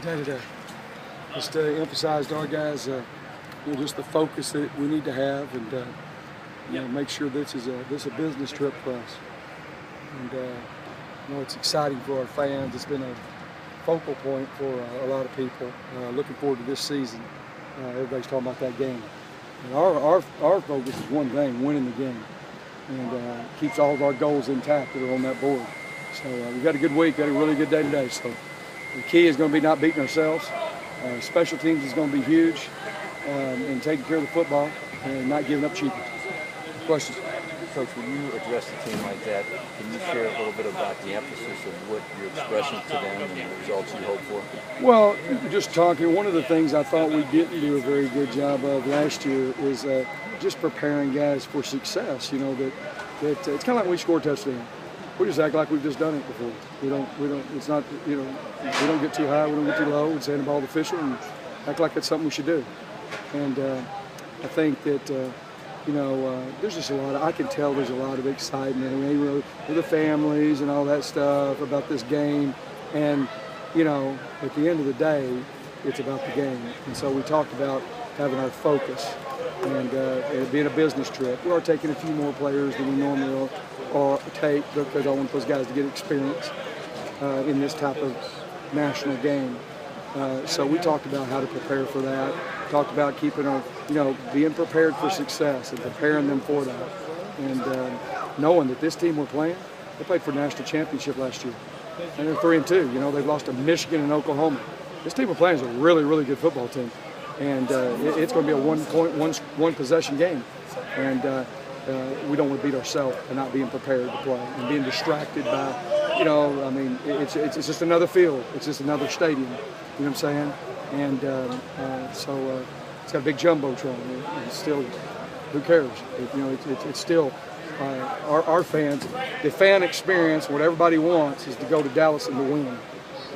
day today. Just emphasized our guys, just the focus that we need to have, and make sure this is a business trip for us. And it's exciting for our fans. It's been a focal point for a lot of people. Looking forward to this season. Everybody's talking about that game. And our focus is one thing: winning the game, and keeps all of our goals intact that are on that board. So we've got a good week. Got a really good day today. So the key is going to be not beating ourselves. Special teams is going to be huge, and taking care of the football and not giving up cheaply. Questions? Coach, when you address a team like that, can you share a little bit about the emphasis of what you're expressing to them and the results you hope for? Well, just talking, one of the things I thought we didn't do a very good job of last year is just preparing guys for success. That it's kind of like when we score a touchdown. We just act like we've just done it before. We don't, it's not, we don't get too high, we don't get too low, we hand the ball to the official and act like it's something we should do. And I think that, there's just a lot I can tell there's a lot of excitement with the families and all that stuff about this game. And, at the end of the day, it's about the game. And so we talked about having our focus and it being a business trip. We are taking a few more players than we normally or take, because I want those guys to get experience in this type of national game. So we talked about how to prepare for that. Talked about keeping our, being prepared for success and preparing them for that. And knowing that this team we're playing, they played for a national championship last year. And they're 3-2. They've lost to Michigan and Oklahoma. This team we're playing is a really, really good football team. And it's going to be a one possession game. And we don't want to beat ourselves and not being prepared to play and being distracted by, it's just another field. It's just another stadium. You know what I'm saying? And so it's got a big jumbotron. It's still, who cares? It's still our fans. The fan experience, what everybody wants, is to go to Dallas and to win,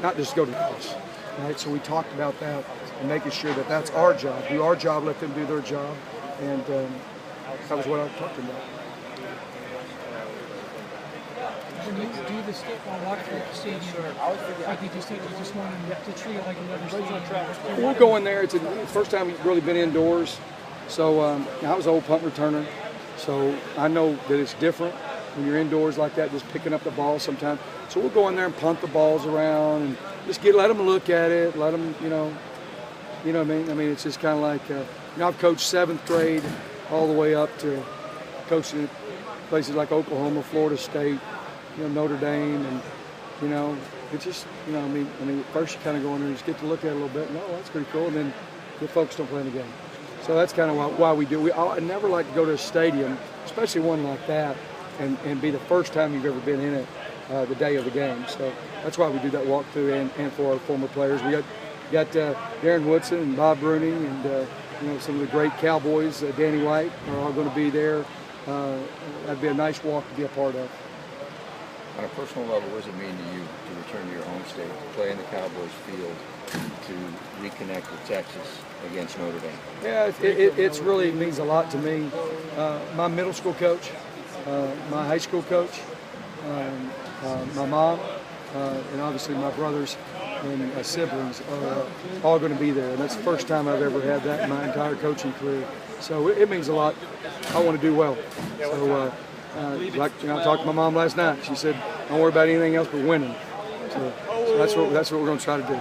not just go to Dallas. Right? So we talked about that and making sure that that's our job. Do our job, let them do their job, and that was what I talked about. When you do the walk through the stadium, like you just want to treat it like another stadium. We'll go in there. It's the first time we've really been indoors. So I was an old punt returner, so I know that it's different when you're indoors like that, just picking up the ball sometimes. So we'll go in there and punt the balls around and just let them look at it, let them, you know what I mean? I mean, it's just kind of like, I've coached 7th grade all the way up to coaching at places like Oklahoma, Florida State, Notre Dame, and it's just, at first you kind of go in there and just get to look at it a little bit, and that's pretty cool, and then get focused on playing the game. So that's kind of why we do. I never like to go to a stadium, especially one like that, and be the first time you've ever been in it the day of the game. So that's why we do that walkthrough, and for our former players. We got Darren Woodson and Bob Rooney, and some of the great Cowboys, Danny White, are all going to be there. That'd be a nice walk to be a part of. On a personal level, what does it mean to you to return to your home state, to play in the Cowboys field, to reconnect with Texas against Notre Dame? Yeah, it really means a lot to me. My middle school coach, my high school coach, my mom, and obviously my brothers and siblings are all going to be there. And that's the first time I've ever had that in my entire coaching career. So it means a lot. I want to do well. So I talked to my mom last night. She said, "Don't worry about anything else but winning." So that's what we're going to try to do.